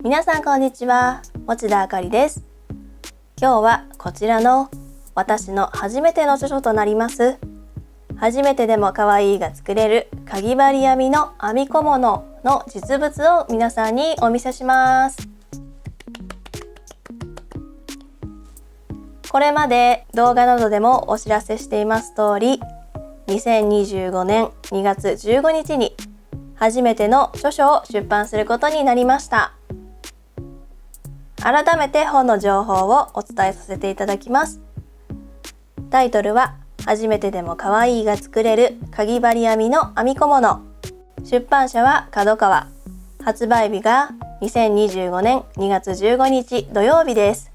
皆さんこんにちは、持田あかりです。今日はこちらの私の初めての著書となります初めてでも可愛いが作れるかぎ針編みの編み小物の実物を皆さんにお見せします。これまで動画などでもお知らせしています通り、2025年2月15日に初めての著書を出版することになりました。改めて本の情報をお伝えさせていただきます。タイトルは初めてでも可愛いが作れるかぎ針編みの編み小物。出版社は角川。発売日が2025年2月15日土曜日です。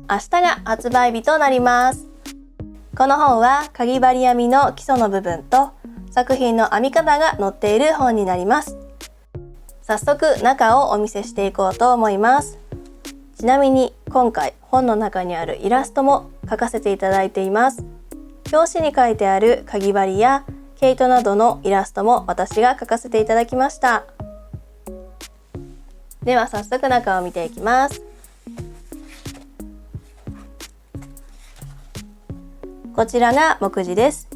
明日が発売日となります。この本はかぎ針編みの基礎の部分と作品の編み方が載っている本になります。早速中をお見せしていこうと思います。ちなみに今回本の中にあるイラストも描かせていただいています。表紙に書いてあるかぎ針や毛糸などのイラストも私が描かせていただきました。では早速中を見ていきます。こちらが目次です。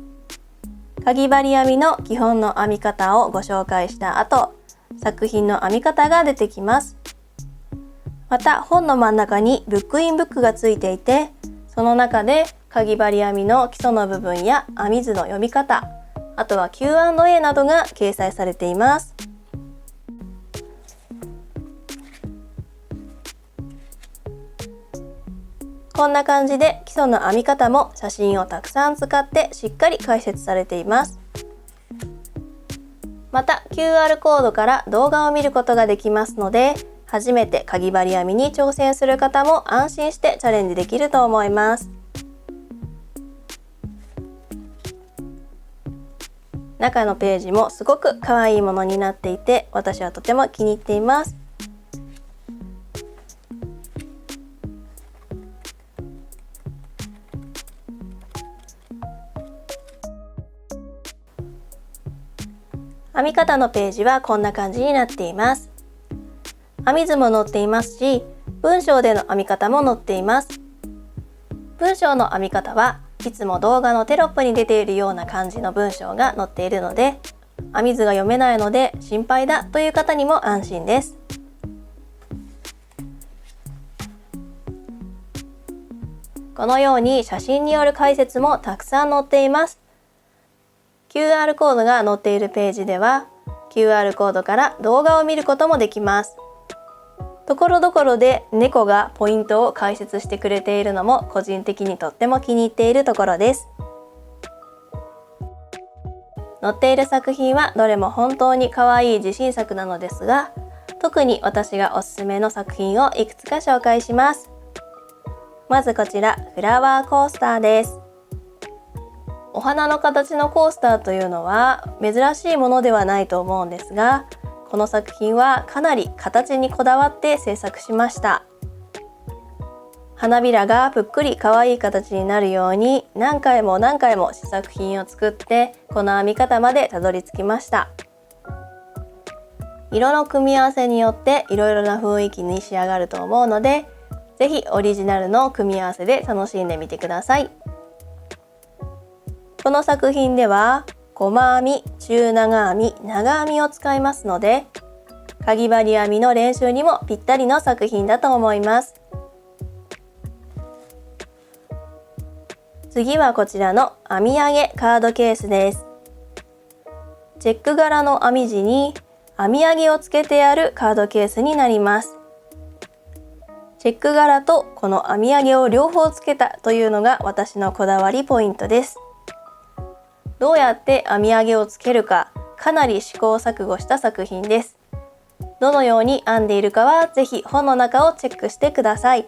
かぎ針編みの基本の編み方をご紹介した後、作品の編み方が出てきます。また本の真ん中にブックインブックがついていて、その中でかぎ針編みの基礎の部分や編み図の読み方、あとは Q&A などが掲載されています。こんな感じで基礎の編み方も写真をたくさん使ってしっかり解説されています。また QR コードから動画を見ることができますので、初めてかぎ針編みに挑戦する方も安心してチャレンジできると思います。中のページもすごく可愛いものになっていて、私はとても気に入っています。編み方のページはこんな感じになっています。編み図も載っていますし、文章での編み方も載っています。文章の編み方はいつも動画のテロップに出ているような感じの文章が載っているので、編み図が読めないので心配だという方にも安心です。このように写真による解説もたくさん載っています。QR コードが載っているページでは QR コードから動画を見ることもできます。ところどころで猫がポイントを解説してくれているのも個人的にとっても気に入っているところです。載っている作品はどれも本当に可愛い自信作なのですが、特に私がおすすめの作品をいくつか紹介します。まずこちらフラワーコースターです。お花の形のコースターというのは珍しいものではないと思うんですが、この作品はかなり形にこだわって制作しました。花びらがぷっくり可愛い形になるように何回も何回も試作品を作ってこの編み方までたどり着きました。色の組み合わせによっていろいろな雰囲気に仕上がると思うので、ぜひオリジナルの組み合わせで楽しんでみてください。この作品では細編み、中長編み、長編みを使いますので、かぎ針編みの練習にもぴったりの作品だと思います。次はこちらの編み上げカードケースです。チェック柄の編み地に編み上げをつけてあるカードケースになります。チェック柄とこの編み上げを両方つけたというのが私のこだわりポイントです。どうやって編み上げをつけるか、かなり試行錯誤した作品です。どのように編んでいるかはぜひ本の中をチェックしてください。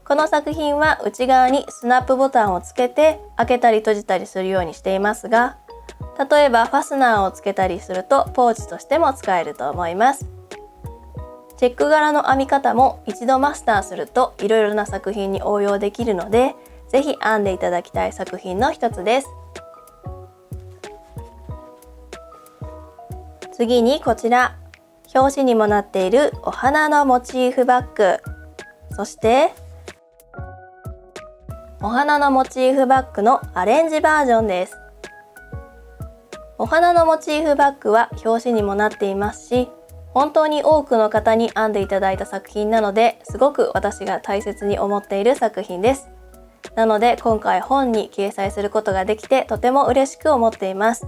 この作品は内側にスナップボタンをつけて開けたり閉じたりするようにしていますが、例えばファスナーをつけたりするとポーチとしても使えると思います。チェック柄の編み方も一度マスターするといろいろな作品に応用できるので、ぜひ編んでいただきたい作品の一つです。次にこちら表紙にもなっているお花のモチーフバッグ、そしてお花のモチーフバッグのアレンジバージョンです。お花のモチーフバッグは表紙にもなっていますし、本当に多くの方に編んでいただいた作品なので、すごく私が大切に思っている作品です。なので今回本に掲載することができてとても嬉しく思っています。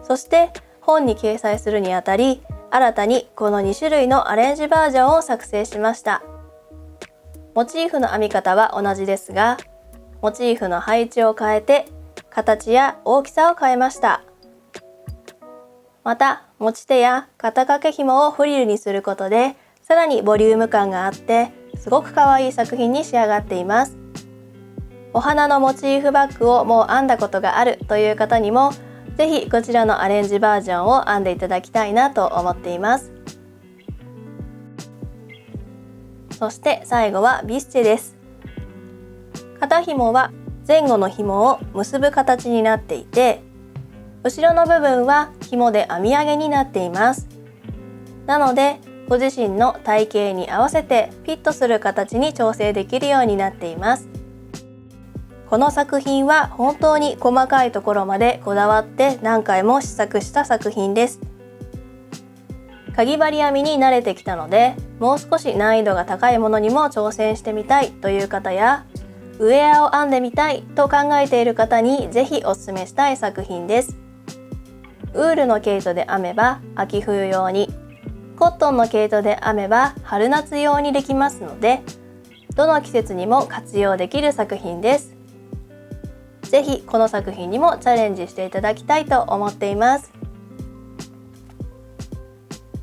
そして本に掲載するにあたり、新たにこの2種類のアレンジバージョンを作成しました。モチーフの編み方は同じですが、モチーフの配置を変えて形や大きさを変えました。また持ち手や肩掛け紐をフリルにすることで、さらにボリューム感があってすごく可愛い作品に仕上がっています。お花のモチーフバッグをもう編んだことがあるという方にも、ぜひこちらのアレンジバージョンを編んでいただきたいなと思っています。そして最後はビスチェです。肩紐は前後の紐を結ぶ形になっていて、後ろの部分は紐で編み上げになっています。なのでご自身の体型に合わせてフィットする形に調整できるようになっています。この作品は本当に細かいところまでこだわって何回も試作した作品です。かぎ針編みに慣れてきたので、もう少し難易度が高いものにも挑戦してみたいという方や、ウェアを編んでみたいと考えている方にぜひおすすめしたい作品です。ウールの毛糸で編めば秋冬用に、コットンの毛糸で編めば春夏用にできますので、どの季節にも活用できる作品です。ぜひこの作品にもチャレンジしていただきたいと思っています。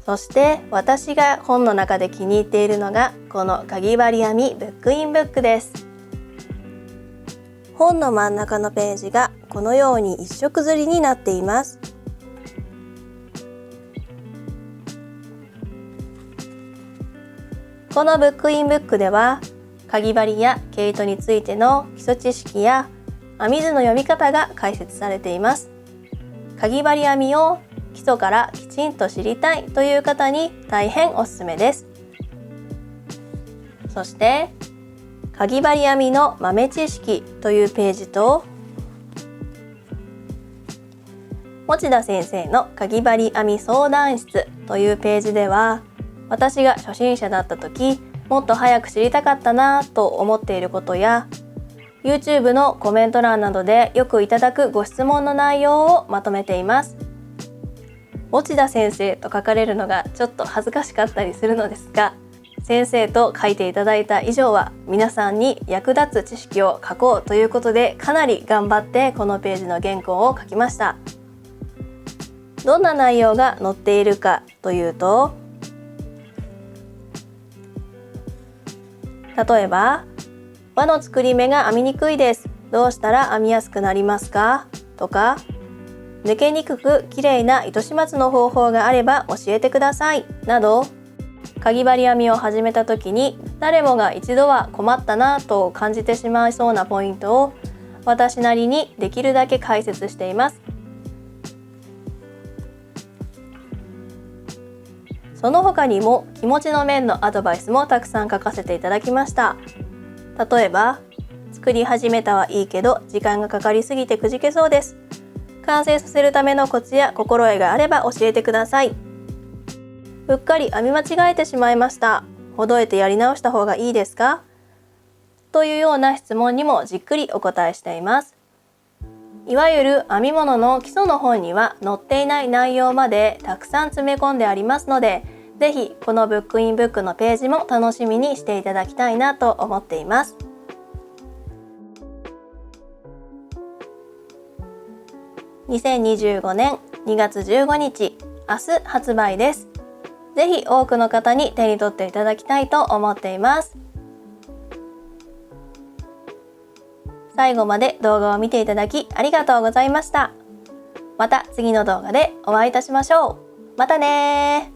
そして私が本の中で気に入っているのがこのかぎ針編みブックインブックです。本の真ん中のページがこのように一色刷りになっています。このブックインブックではかぎ針や毛糸についての基礎知識や編み図の読み方が解説されています。かぎ針編みを基礎からきちんと知りたいという方に大変おすすめです。そしてかぎ針編みの豆知識というページと、持田先生のかぎ針編み相談室というページでは、私が初心者だった時もっと早く知りたかったなぁと思っていることや、 YouTube のコメント欄などでよくいただくご質問の内容をまとめています。持田先生と書かれるのがちょっと恥ずかしかったりするのですが、先生と書いていただいた以上は皆さんに役立つ知識を書こうということで、かなり頑張ってこのページの原稿を書きました。どんな内容が載っているかというと、例えば輪の作り目が編みにくいです。どうしたら編みやすくなりますか？とか、抜けにくく綺麗な糸始末の方法があれば教えてくださいなど、かぎ針編みを始めた時に誰もが一度は困ったなと感じてしまいそうなポイントを私なりにできるだけ解説しています。その他にも気持ちの面のアドバイスもたくさん書かせていただきました。例えば、作り始めたはいいけど時間がかかりすぎてくじけそうです。完成させるためのコツや心得があれば教えてください。うっかり編み間違えてしまいました。ほどいてやり直した方がいいですか？というような質問にもじっくりお答えしています。いわゆる編み物の基礎の本には載っていない内容までたくさん詰め込んでありますので、ぜひこのブックインブックのページも楽しみにしていただきたいなと思っています。2025年2月15日、明日発売です。ぜひ多くの方に手に取っていただきたいと思っています。最後まで動画を見ていただきありがとうございました。また次の動画でお会いいたしましょう。またねー。